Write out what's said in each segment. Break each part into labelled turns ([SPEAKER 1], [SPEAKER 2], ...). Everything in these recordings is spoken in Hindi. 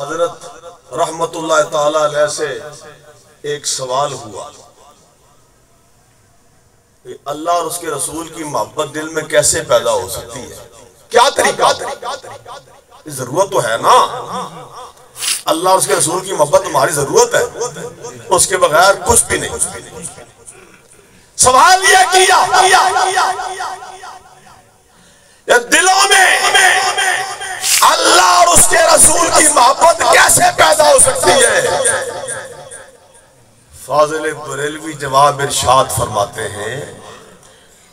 [SPEAKER 1] हजरत रहमतुल्लाह ताला अलैह से एक सवाल हुआ कि अल्लाह और उसके रसूल की मोहब्बत दिल में कैसे पैदा हो सकती है, क्या तरीका? जरूरत तो है ना, अल्लाह और उसके रसूल की मोहब्बत हमारी जरूरत है, उसके बगैर कुछ भी नहीं। सवाल यह किया दिलों में अल्लाह और उसके रसूल की मोहब्बत कैसे पैदा हो सकती है। फाजिल बरेलवी जवाब इरशाद फरमाते हैं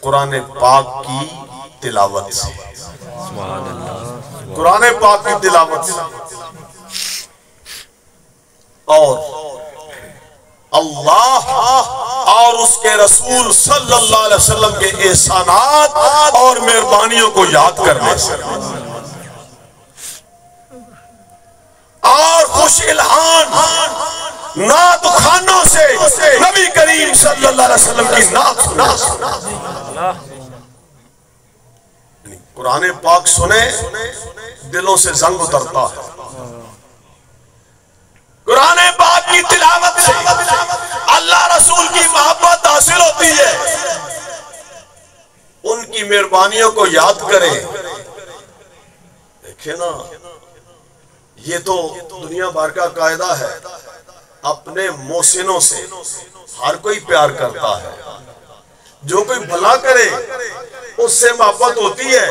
[SPEAKER 1] कुरान पाक की तिलावत से, कुरान पाक की तिलावत से और अल्लाह और उसके रसूल सल्लल्लाहु अलैहि वसल्लम के एहसानात और मेहरबानियों को याद करने से और खुश इल्हान नात खानों से नबी करीम सल्लल्लाहु अलैहि वसल्लम की नात कुरान पाक सुने दिलों से जंग उतरता है। कुरान पाक की तिलावत से अल्लाह रसूल की मोहब्बत हासिल होती है। उनकी मेहरबानियों को याद करें। देखे ना, ये तो दुनिया भर का कायदा है, अपने मोहसिनों से हर कोई प्यार करता है। जो कोई भला करे उससे मोहब्बत होती है,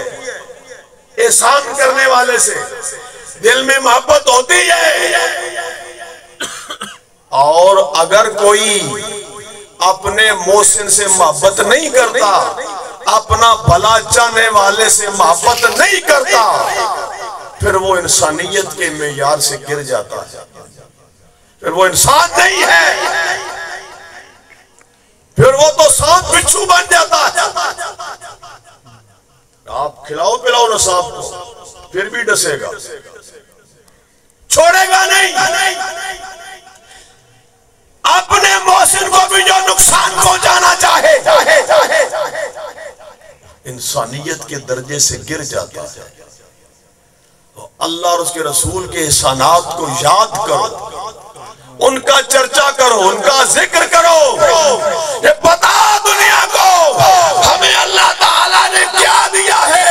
[SPEAKER 1] एहसान करने वाले से दिल में मोहब्बत होती है। और अगर कोई अपने मोहसिन से मोहब्बत नहीं करता, अपना भला चाहने वाले से मोहब्बत नहीं करता, फिर वो इंसानियत के मेयार से गिर जाता है, फिर वो इंसान नहीं है, फिर वो तो सांप बिच्छू बन जाता है। आप खिलाओ पिलाओ ना सांप को, फिर भी डसेगा, छोड़ेगा नहीं। अपने मोहसिन को भी जो नुकसान पहुंचाना चाहे इंसानियत के दर्जे से गिर जाता है। तो अल्लाह और उसके रसूल के एहसानात को याद करो, उनका चर्चा करो, उनका जिक्र करो। ये बता दुनिया को हमें अल्लाह ताला ने क्या दिया है,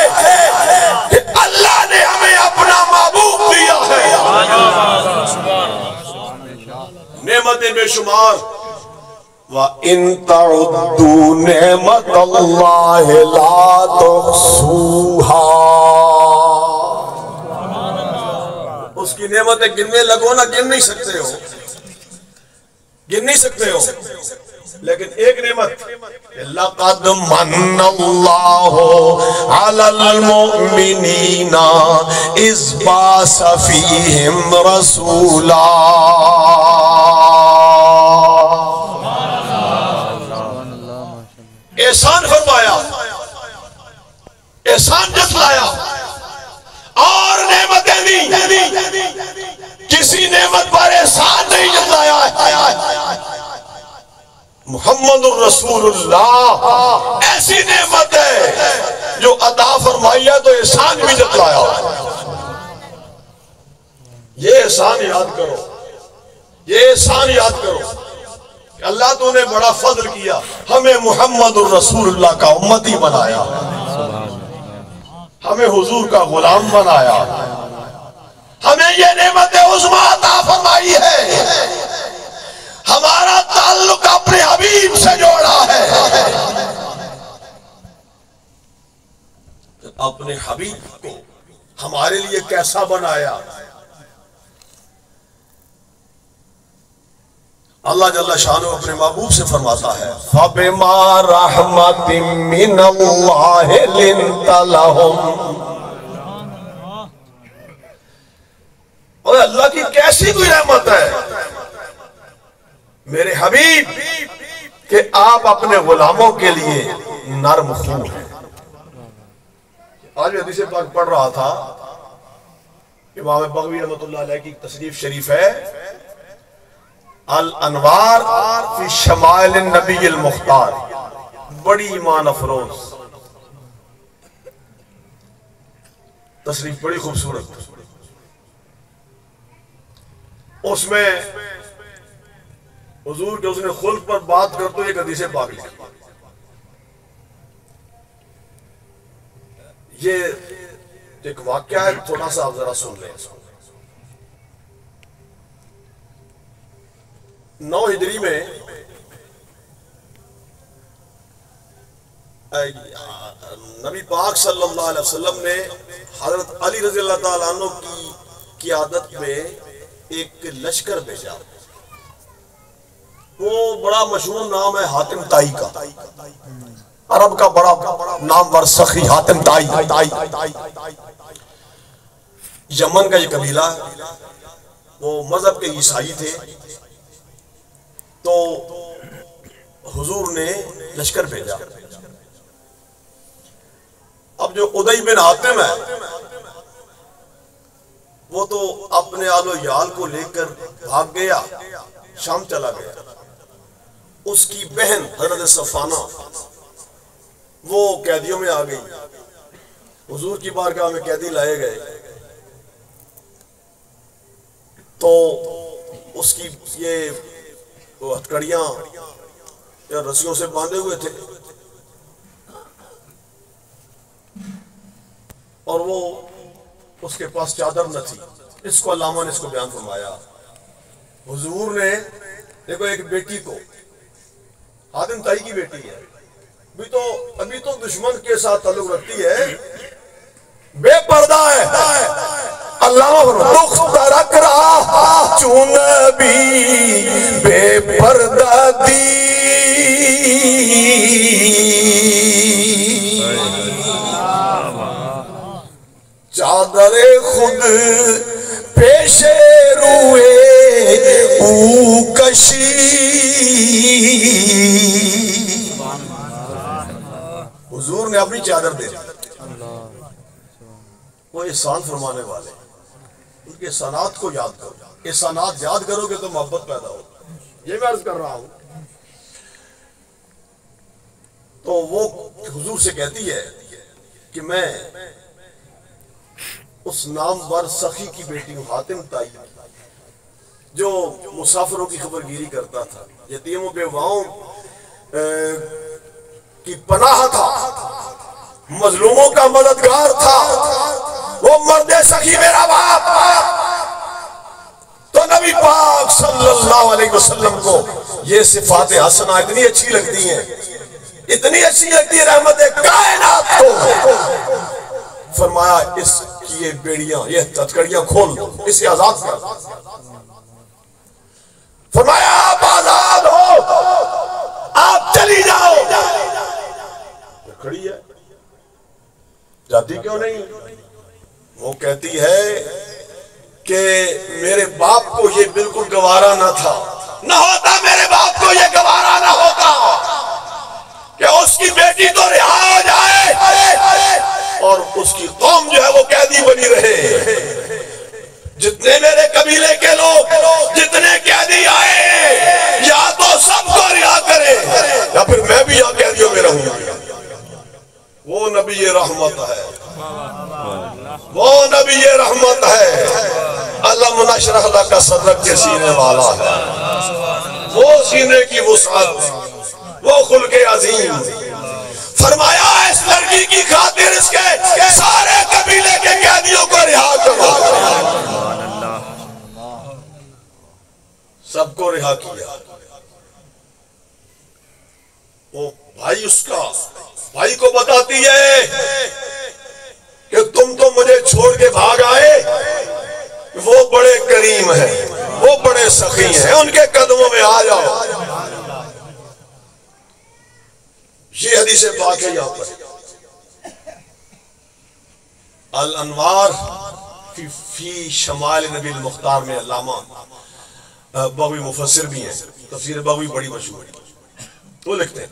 [SPEAKER 1] कि अल्लाह ने हमें अपना महबूब दिया है। नेमतें बेशुमार। व इन तउद्दू नेमतल्लाह ला तुहसूहा। उसकी नेमतें गिनने लगो ना, गिन नहीं सकते हो, गिन नहीं सकते हो। लेकिन एक नेमत, लक़द मन्नल्लाहु अलल मुमिनीना इज़ बाअसा फ़ीहिम रसूला। एहसान फरमाया, एहसान जतलाया और नेमतें दी। किसी नेमत पर एहसान नहीं जतलाया। मुहम्मदुर रसूलुल्लाह ऐसी नेमत है जो अता फरमाई है तो एहसान भी जतलाया। ये एहसान याद करो, ये एहसान याद करो। अल्लाह तूने बड़ा फजल किया, हमें मुहम्मदुर रसूलुल्लाह का उम्मती बनाया, हमें हुजूर का गुलाम बनाया, हमें ये नेमत उज़्मा अता फरमाई है, हमारा ताल्लुक अपने हबीब से जोड़ा है। अपने हबीब को हमारे लिए कैसा बनाया। अल्लाह जल्ला शानो अपने महबूब से फरमाता है, फबिमा रहमतिम मिनल्लाहि लिंता लहुम। और अल्लाह की कैसी कोई रहमत है मेरे हबीब कि आप अपने गुलामों के लिए नर्म खून हैं। आज हदीस पाक पढ़ रहा था, इमाम बगवी रहमतुल्लाह अलैह की तशरीफ शरीफ है, अल अनवार फी शमाइल नबी अल मुख्तार, बड़ी ईमान अफरोज तशरीफ, बड़ी खूबसूरत। उसमें हुजूर के उसने खुल्क पर बात करते हुए एक हदीस पाक लिखी। ये एक वाक्या है, थोड़ा सा आप जरा सुन लें इसको। 9 हिजरी में नबी पाक सल्लल्लाहु अलैहि वसल्लम ने हजरत अली रज़ी अल्लाह ताला अन्हु की क़ियादत में एक लश्कर भेजा। वो बड़ा मशहूर नाम है हातिम ताई का, अरब का बड़ा नामवर सखी हातिम ताई। यमन का ये कबीला, वो मजहब के ईसाई थे। तो हुजूर ने लश्कर भेजा। अब जो उदय बिन हातिम है वो तो अपने आलो याल को लेकर भाग गया, शाम चला गया। उसकी बहन हजरत सफाना वो कैदियों में आ गई। हुजूर की बारगाह में कैदी लाए गए तो उसकी ये हथकड़ियां या रस्सियों से बांधे हुए थे और वो उसके पास चादर न थी। इसको अल्लामा ने इसको बयान फरमाया। हुजूर ने देखो एक बेटी को, हातिम ताई की बेटी है, अभी तो दुश्मन के साथ ताल्लुक रखती है, बेपर्दा है। अल्लामा रख रहा चुन भी बेपर्दा दी, चादरे खुद पेशे रुए कशी। हुजूर ने अपनी चादर दे दी। वो एहसान फरमाने वाले, उनके एहसानात को याद करो। एहसानात याद करोगे तो मोहब्बत पैदा हो। ये मैं अर्ज कर रहा हूं। तो वो हुजूर से कहती है कि मैं उस नामवर सखी की बेटी हूं, हातिम ताई, जो मुसाफिरों की खबरगिरी करता था, यतीमों बेवाओं की पनाह था, मजलूमों का मददगार था। वो मर्दे सखी मेरा बाप। तो नबी पाक सल्लल्लाहु अलैहि वसल्लम को ये सिफात हसना इतनी अच्छी लगती हैं, इतनी अच्छी लगती है रहमत कायनात को। फरमाया इसकी ये बेड़ियां, ये हथकड़ियां खोल दो, इसे आजाद कर। फरमाया आप आजाद हो, आप चली जाओ। खड़ी है, जाती क्यों नहीं? वो कहती है कि मेरे बाप को ये बिल्कुल गवारा ना था, ना होता मेरे बाप को ये गवारा ना होता कि उसकी बेटी तो रिहा हो जाए और उसकी कौम जो है वो कैदी बनी रहे। जितने मेरे कबीले के लोग, जितने कैदी आए, या तो सबको रिहा करे या फिर मैं भी यहाँ कैदियों में रहूंगा। वो नबी ये रहमत है, वो नबी ये रहमत है। अलम नशरह लका सदरक के सीने वाला है। वो सीने की वुसअत, वो खुल्के अजीम। फरमाया इस लड़की की खातिर इसके सारे कबीले के कैदियों को रिहा करो। सबको रिहा किया। वो भाई, उसका भाई को बताती है कि तुम तो मुझे छोड़ के भाग आए, वो बड़े करीम हैं, वो बड़े सखी हैं, उनके कदमों में आ जाओ। ये हदीस पाक है। यहां पर अल अनवार फी शमाल नबी मुख्तार में अल्लामा बगवी मुफस्सिर भी हैं, तफसीर बगवी बड़ी मशहूर है। वो लिखते हैं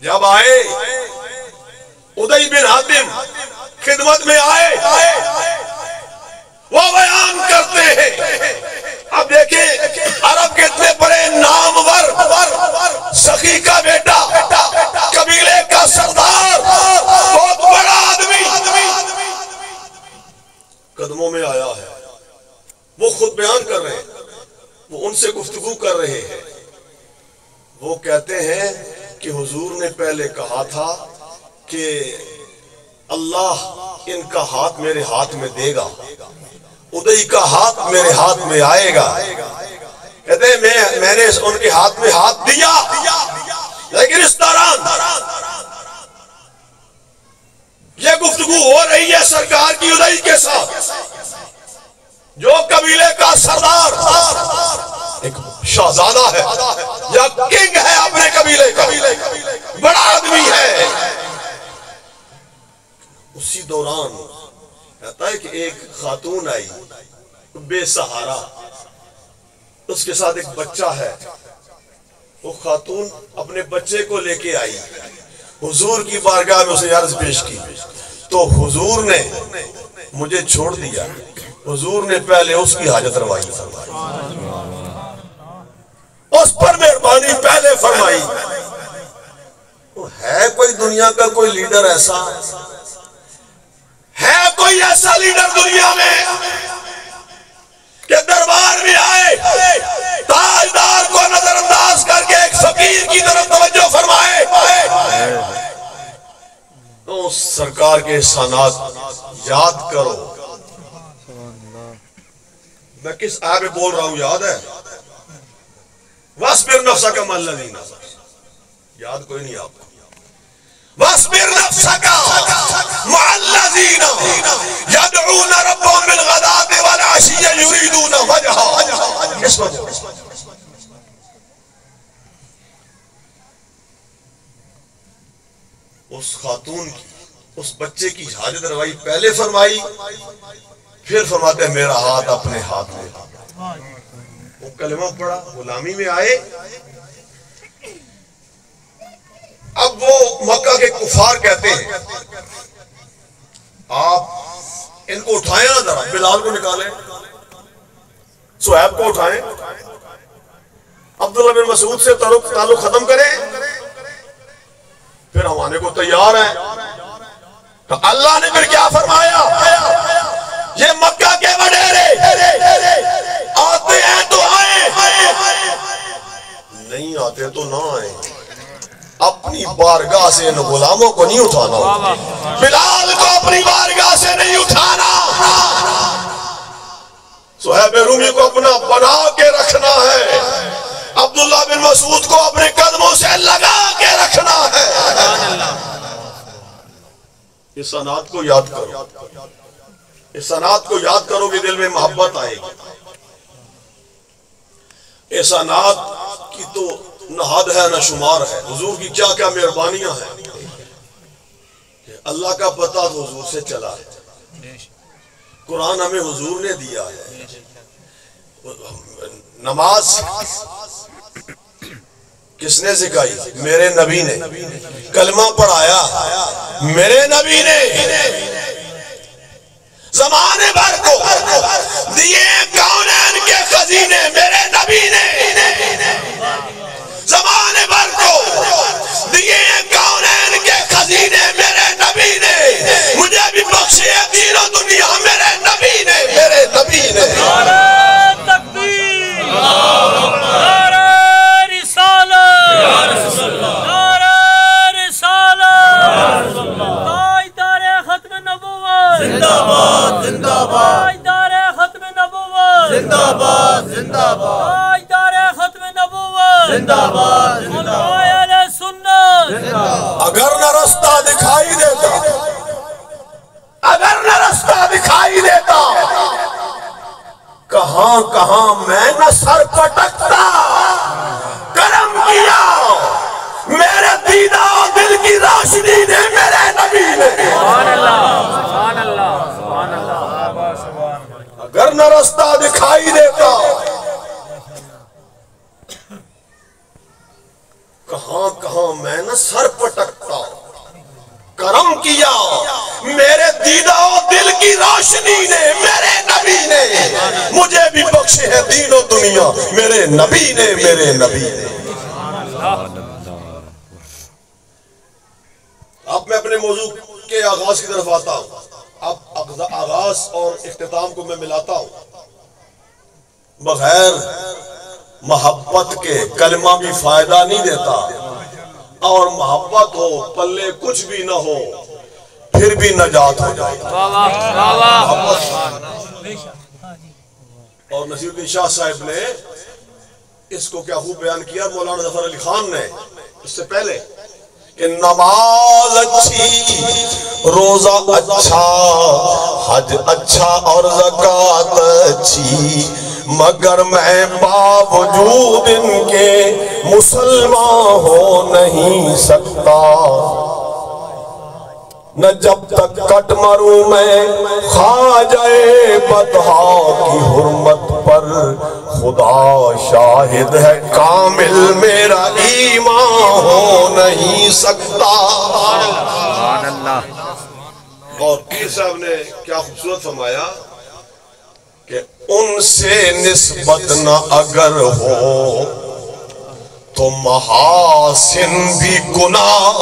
[SPEAKER 1] जब आए उदय बिन हातिम खिदमत में आए, वो बयान करते हैं। अब देखिए अरब के इतने बड़े नामवर सखी का बेटा, कबीले का सरदार, बहुत बड़ा आदमी कदमों में आया है। वो खुद बयान कर रहे हैं वो उनसे गुफ्तगू कर रहे हैं। वो कहते हैं कि हुजूर ने पहले कहा था कि अल्लाह इनका हाथ मेरे हाथ में देगा, उदय का हाथ मेरे हाथ में आएगा। कहते हैं मैंने उनके हाथ में हाथ दिया, लेकिन इस दौरान ये गुफ्तगू हो रही है सरकार की उदय के साथ। जो कबीले का सरदार एक शहजादा है या किंग है अपने कबीले का, बड़ा आदमी है। उसी दौरान कहता है कि एक खातून आई बेसहारा, उसके साथ एक बच्चा है। वो खातून अपने बच्चे को लेके आई, हुजूर की बारगाह में उसने अर्ज पेश की, तो हुजूर ने मुझे छोड़ दिया। हुजूर ने पहले उसकी हाजत रवाई फरमाई, उस पर मेहरबानी पहले फरमाई। तो है कोई दुनिया का कोई लीडर ऐसा, है कोई ऐसा लीडर दुनिया में कि दरबार में आए, ताजदार को नजरअंदाज करके एक फकीर की तरफ तवज्जो फरमाए? तो सरकार के एहसानात याद करो। मैं किस आय में बोल रहा हूं याद है? वस्बिर नफ्सका मल्लज़ीना, याद कोई नहीं आपको? वस्बिर नफ्सका मल्लज़ीना यदऊना रब्बहुम बिलगदाति वल अशी युरीदूना वजहा। उस खातून की, उस बच्चे की हाजत रवाई पहले फरमाई, फिर फरमाते मेरा हाथ अपने हाथ में। वो कलमा पढ़ा, गुलामी में आए। अब वो मक्का के कुफार कहते हैं आप इनको उठाएं ना, जरा बिलाल को निकालें, सुहैब को उठाएं, अब्दुल्ला बिन मसूद से ताल्लुक खत्म करें, फिर हम आने को तैयार हैं। तो अल्लाह ने फिर क्या फरमाया? ये मक्का के वडेरे आते हैं तो आए, नहीं आते तो ना आए। अपनी बारगाह से इन गुलामों को नहीं उठाना, बिलाल को अपनी बारगाह से नहीं उठाना, सुहैब रूमी को अपना बना के रखना है, अब्दुल्ला बिन मसूद को अपने कदमों से लगा के रखना है। इस सनात को याद करो, इस सनात को याद करोगे दिल में मोहब्बत आएगी। इस सनात की तो न हद है न शुमार है। हुजूर की क्या क्या मेहरबानियां हैं। अल्लाह का पता तो हुजूर से चला है, कुरान हमें हुजूर ने दिया है। नमाज किसने सिखाई? मेरे नबी ने। कलमा पढ़ाया मेरे नबी ने। ज़माने भर को दिए कौनैन के खजीने मेरे नबी ने। ज़माने भर को दिए कौनैन के खजीने मेरे नबी ने। मुझे भी बख्शे तीनों दुनिया मेरे नबी ने, मेरे नबी ने।
[SPEAKER 2] जिंदाबाद जिंदाबाद दारे खत्म नबूवत, जिंदाबाद जिंदाबाद दारे खत्म नबूवत, जिंदाबाद जिंदाबाद सुन्नत।
[SPEAKER 1] अगर न रास्ता दिखाई देता, अगर न रास्ता दिखाई देता, कहां कहां मैं न सर पटकता। करम किया मेरे दीदा दिल की रोशनी ने, मेरे नबी ने। सुभान अल्लाह, सुभान अल्लाह, सुभान अल्लाह। अगर न रास्ता दिखाई देता, कहां कहां मैं न सर पटकता। करम किया मेरे दीदा दिल की रोशनी ने, मेरे नबी ने। मुझे भी बख्शे है दीनों दुनिया मेरे नबी ने, मेरे नबी ने। अब मैं अपने मौजू के आगाज की तरफ आता हूं। अब आगाज और इख्तिताम को मैं मिलाता हूं। बगैर मोहब्बत के कलमा भी फायदा नहीं देता, और मोहब्बत हो पल्ले कुछ भी ना हो फिर भी नजात हो जाए। और नसीरुद्दीन शाह साहब ने इसको क्या खूब बयान किया मौलाना जफर अली खान ने इससे पहले कि नमाज अच्छी, रोजा अच्छा, हज अच्छा और ज़कात अच्छी, मगर मैं बावजूद इनके मुसलमान हो नहीं सकता। न जब तक कट मरूं मैं ख्वाजा बतहा की हुर्मत पर, खुदा शाहिद है कामिल मेरा ईमान हो नहीं सकता। और पीर साहब ने क्या खूबसूरत फरमाया कि उनसे निस्बत न अगर हो तो महासिन भी गुनाह।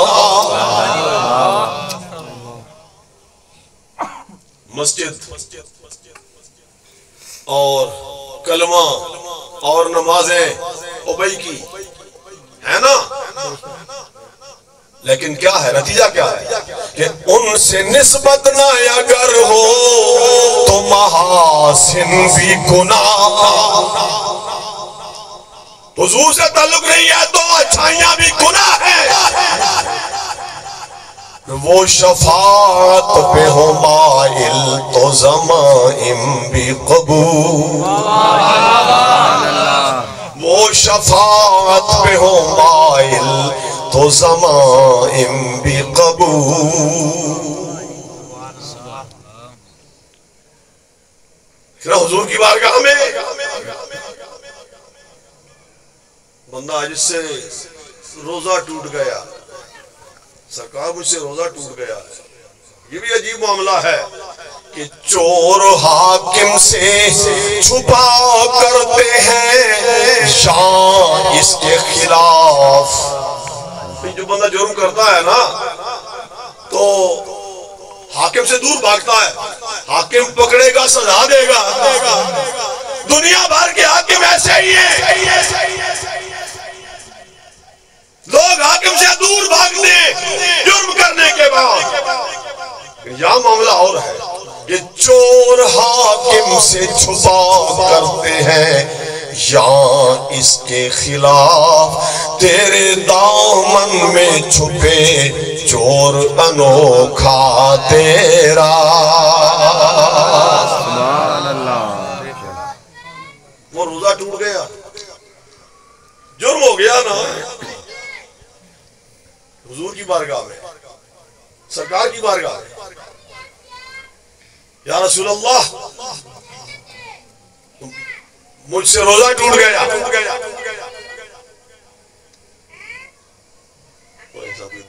[SPEAKER 1] मस्जिद और कलमा और नमाजें उबई की है ना, लेकिन क्या है नतीजा क्या है कि उनसे निस्बत ना अगर हो तो महासिन भी गुनाह। हुजूर से ताल्लुक नहीं है तो अच्छाइयां भी गुनाह है। वो शफात पे हो माइल तो ज़माइम भी कबूल। वो शफात पे हो माइल तो ज़माइम भी कबूल। हुजूर की बारगाह में बंदा जिससे रोजा टूट गया, सरकार मुझसे रोजा टूट गया है, ये भी अजीब मामला है कि चोर हाकिम से छुपा करते हैं शान इसके खिलाफ। जो बंदा जुर्म करता है ना तो हाकिम से दूर भागता है, हाकिम पकड़ेगा सजा देगा। दुनिया भर के हाकिम ऐसे ही है, लोग हाकिम से दूर भागते जुर्म करने के बाद। यह मामला और है कि चोर हाकिम से छुपा करते हैं या इसके खिलाफ। तेरे दामन में छुपे चोर अनोखा तेरा। वो रोजा टूट गया, जुर्म हो गया ना, हुजूर की बारगाह में, सरकार की बारगाह में, या रसूल अल्लाह मुझसे रोजा टूट गया।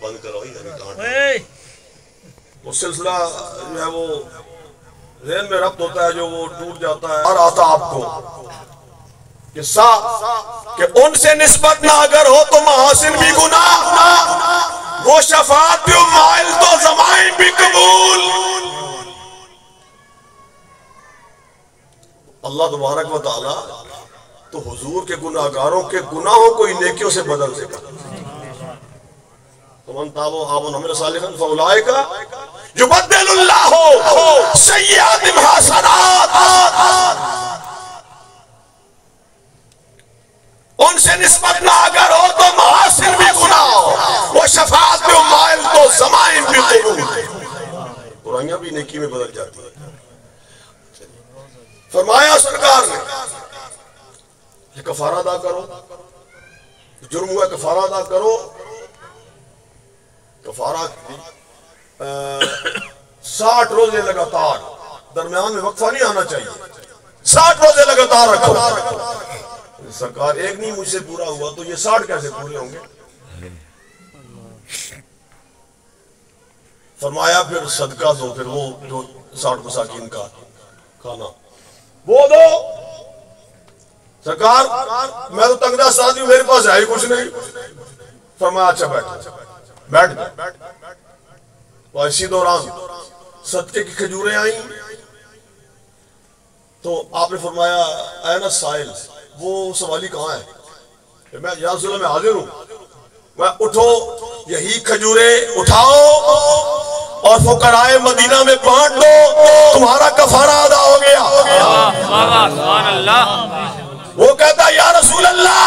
[SPEAKER 1] बंद करो, वो सिलसिला जो है वो ज़हन में रब्त होता है, जो वो टूट जाता है। और आता आपको किस्सा कि उनसे निस्बत ना अगर हो तो महासिन भी गुनाह। वो शफात भी माइल तो ज़माइन भी कबूल। अल्लाह तबारक व तआला तो हुजूर के गुनाहगारों के गुनाहों को ही नेकियों से बदल देगा। तुमन ताबो आमन अमिल सालिहन फउलाइका युबद्दिलुल्लाहु सय्यिआतिहिम हसनात। उनसे निस्बत ना अगर हो तो महासिन भी गुनाह। वो शफात भी माइल तो ज़माइन भी कबूल। बुराइयां भी नेकी में बदल जाती है। फरमाया सरकार ने ये कफारा अदा करो, जुर्म हुआ कफारा अदा करो। कफारा 60 रोजे लगातार, दरमियान में वक्फा नहीं आना चाहिए। 60 रोजे लगातार रखो। सरकार एक नहीं मुझसे पूरा हुआ तो ये 60 कैसे पूरे होंगे। फरमाया फिर सदका दो, फिर वो जो 60 मसाकिन का खाना वो दो। सरकार मैं तो तंगदास्त आदमी हूं, मेरे पास है ही कुछ नहीं। फरमाया अच्छा बैठ बैठ। इसी दौरान सदके की खजूरें आई तो आपने फरमाया ऐ ना साइल, वो सवाली कहाँ है? मैं या रसूल मैं हाजिर हूँ। मैं उठो, यही खजूरे उठाओ और फुकराए मदीना में बांट दो, तुम्हारा कफारा अदा हो गया। वो कहता या रसूल अल्लाह,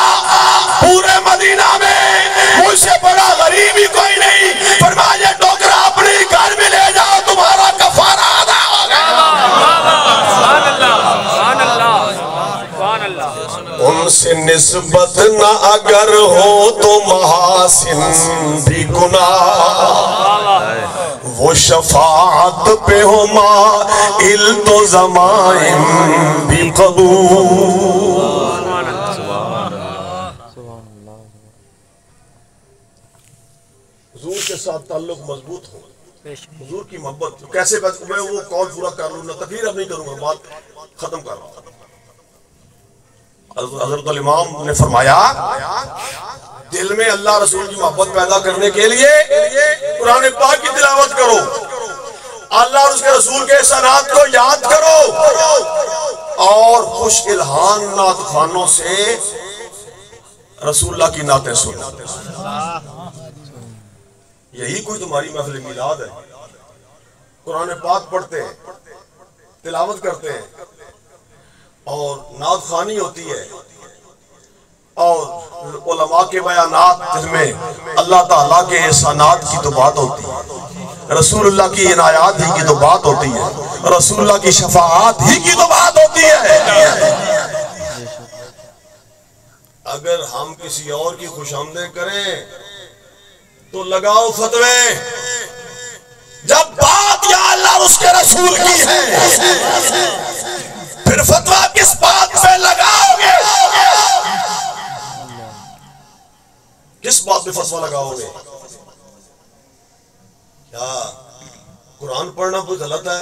[SPEAKER 1] पूरे मदीना में मुझसे बड़ा गरीब ही कोई नहीं, फरमाया टोकरा अपने घर में ले जाओ, तुम्हारा कफारा अदा हो गया। उनसे निस्बत न अगर हो तो महासिन भी गुनाह, वो शफाअत पे हो माइल तो ज़माइन भी कबूल। हुजूर के साथ ताल्लुक मजबूत हो, हुजूर की मोहब्बत। कैसे मैं वो कॉल पूरा कर लूँ ना, तकरीर अब नहीं करूँगा, बात खत्म कर रहा हूँ। हज़रत इमाम ने फरमाया दिल में अल्लाह रसूल की मोहब्बत पैदा करने के लिए कुरान पाक की तिलावत करो, अल्लाह और उसके रसूल के सनात को याद करो और खुश इल्हान नात खानों से रसूलुल्लाह की नातें सुनो। यही कोई तुम्हारी महफिल मिलाद है। कुरान पाक पढ़ते हैं, तिलावत करते हैं और नात खानी होती है और उलमा के बयानात जिसमें अल्लाह ताला के एहसानात की तो बात होती है, रसूलुल्लाह की इनायात ही की तो बात होती है, रसूलुल्लाह की शफाअत ही की तो बात होती है। अगर हम किसी और की खुशामदें करें तो लगाओ फतवे, जब बात या अल्लाह उसके रसूल की है फिर फतवा किस बात पे लगाओगे? किस बात पे फतवा लगाओगे? क्या कुरान पढ़ना कोई गलत है?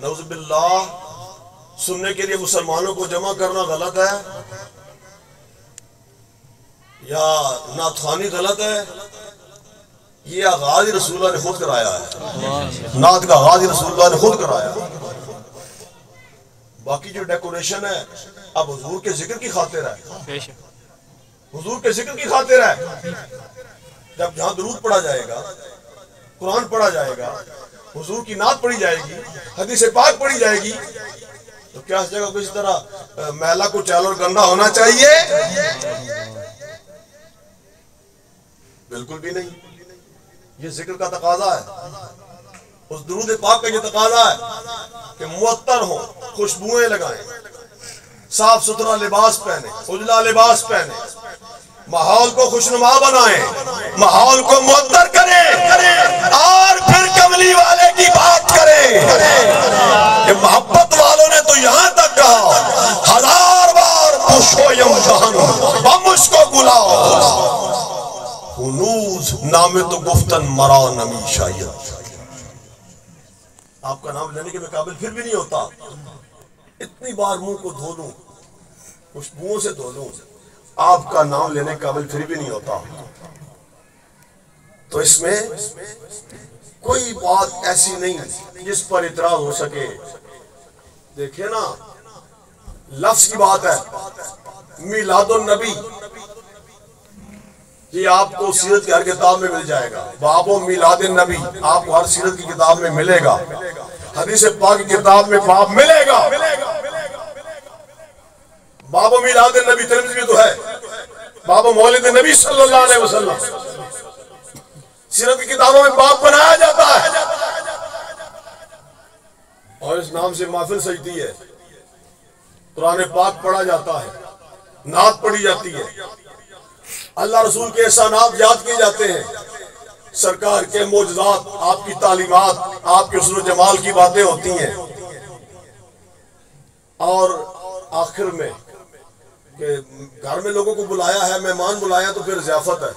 [SPEAKER 1] नऊज़ुबिल्लाह। सुनने के लिए मुसलमानों को जमा करना गलत है या नाथखानी गलत है? ये आगाज ही रसूलुल्लाह ने खुद कराया है, नात का आगाज ही रसूलुल्लाह ने खुद कराया। बाकी जो डेकोरेशन है अब हुजूर के जिक्र की खातिर है, हुजूर के जिक्र की खातिर है। जब जहां दुरूद पढ़ा जाएगा, कुरान पढ़ा जाएगा, हुजूर की नात पढ़ी जाएगी, हदीस पाक पढ़ी जाएगी, तो क्या इस जगह किसी तरह मैला को चाल और गंदा होना चाहिए? बिल्कुल भी नहीं। ये जिक्र का तकाजा है, उस दुरूद पाक का ये तकाजा है कि मुअत्तर हो, खुशबुएं लगाएं, साफ सुथरा लिबास पहने, उजला लिबास पहने, माहौल को खुशनुमा बनाएं, माहौल को मुअत्तर करें और फिर कमली वाले की बात करें। ये मोहब्बत वालों ने तो यहाँ तक कहा, 1000 बार पुशो यमदहन बम उसको बुलाओ, हुनूज नामे तो गुफ्तन मरा नमी शायद। आपका नाम लेने के मैं काबिल फिर भी नहीं होता, इतनी बार मुंह को धो लूं, खुशबुओं से धो लूं, आपका नाम लेने के काबिल फिर भी नहीं होता। तो इसमें कोई बात ऐसी नहीं जिस पर इतराज हो सके। देखिए ना, लफ्ज की बात है, मिलादुन नबी, ये आपको सीरत की हर किताब में मिल जाएगा। बाबो मिलादुन नबी आपको हर सीरत की किताब में मिलेगा, हदीस पाक की किताब में बाब मिलेगा। बाबो मिलादुन नबी तिरमिज़ी में तो है, बाबो मौलिद नबी सल्लल्लाहु अलैहि वसल्लम, सीरत की किताबों में बाब बनाया जाता है और इस नाम से महफिल सजती है, कुरान पाक पढ़ा जाता है, नात पढ़ी जाती है, अल्लाह रसूल के एहसानात याद किए जाते हैं, सरकार के मोजज़ात, आपकी तालीमात, आपके हुस्न जमाल की बातें होती हैं। और आखिर में कि घर में लोगों को बुलाया है, मेहमान बुलाया, तो फिर ज़ियाफत है,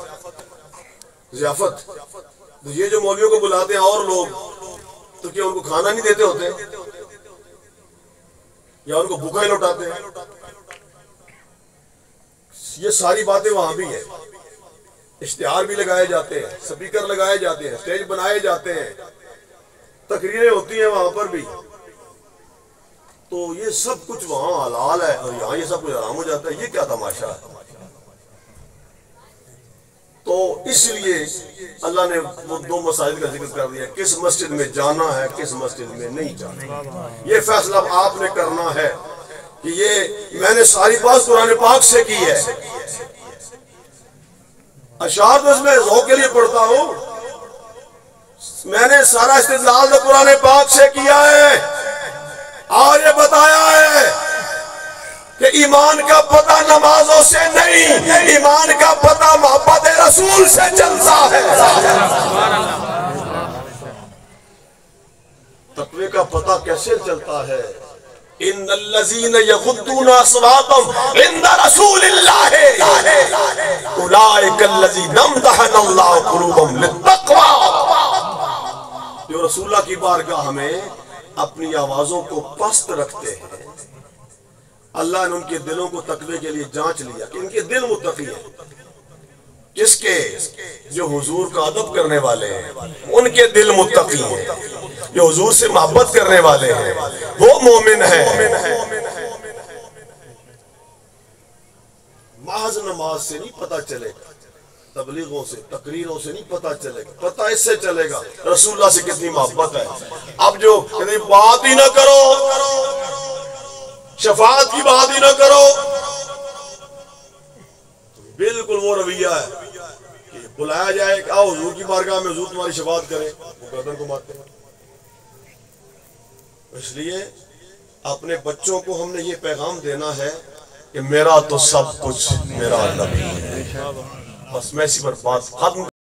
[SPEAKER 1] ज़ियाफत। तो ये जो मौलवियों को बुलाते हैं और लोग, तो क्या उनको खाना नहीं देते होते या उनको भूखा ही लौटाते हैं? ये सारी बातें वहां भी है, इश्तिहार भी लगाए जाते हैं, स्पीकर लगाए जाते हैं, स्टेज बनाए जाते हैं, तकरीरें होती हैं वहां पर भी। तो ये सब कुछ वहां हलाल है और यहाँ ये सब कुछ हराम हो जाता है, ये क्या तमाशा है। तो इसलिए अल्लाह ने वो दो मसाइल का जिक्र कर दिया, किस मस्जिद में जाना है, किस मस्जिद में नहीं जाना। ये फैसला आपने करना है कि ये मैंने सारी बात कुरान पाक से की है। अशार तो इसमें ज़ौक़ के लिए पढ़ता हूं, मैंने सारा इस्तिदलाल तो कुरान पाक से किया है और ये बताया है कि ईमान का पता नमाजों से नहीं, ईमान का पता मोहब्बत रसूल से चलता है। तक़वे का पता कैसे चलता है? इन्नल्लज़ीना यग़ुद्दूना अस्वातहुम इंदा रसूलिल्लाह उलाइकल्लज़ीना इम्तहनल्लाहु क़ुलूबहुम लित्तक़वा। जो रसूलुल्लाह की बारगाह में अपनी आवाजों को पस्त रखते हैं, अल्लाह ने उनके दिलों को तकवे के लिए जांच लिया कि इनके दिल मुत्तकी हैं। किसके? जो हुजूर का अदब करने वाले हैं, उनके दिल मुत्तकी हैं। जो हुजूर से मोहब्बत करने वाले हैं, वो मोमिन हैं। महज नमाज से नहीं पता चलेगा, तबलीगों से, तकरीरों से नहीं पता चलेगा। पता इससे चलेगा रसूलुल्लाह से कितनी मोहब्बत है। अब जो बात ही ना करो, शफाअत की बात ही ना करो, बिल्कुल वो रवैया है कि बुलाया जाए कि आओ हुजूर की बारगाह में, हुजूर तुम्हारी शफाअत करें, वो गर्दन को मारते हैं। इसलिए अपने बच्चों को हमने ये पैगाम देना है कि मेरा तो सब कुछ मेरा नबी है। बस मैं इसी पर बात खत्म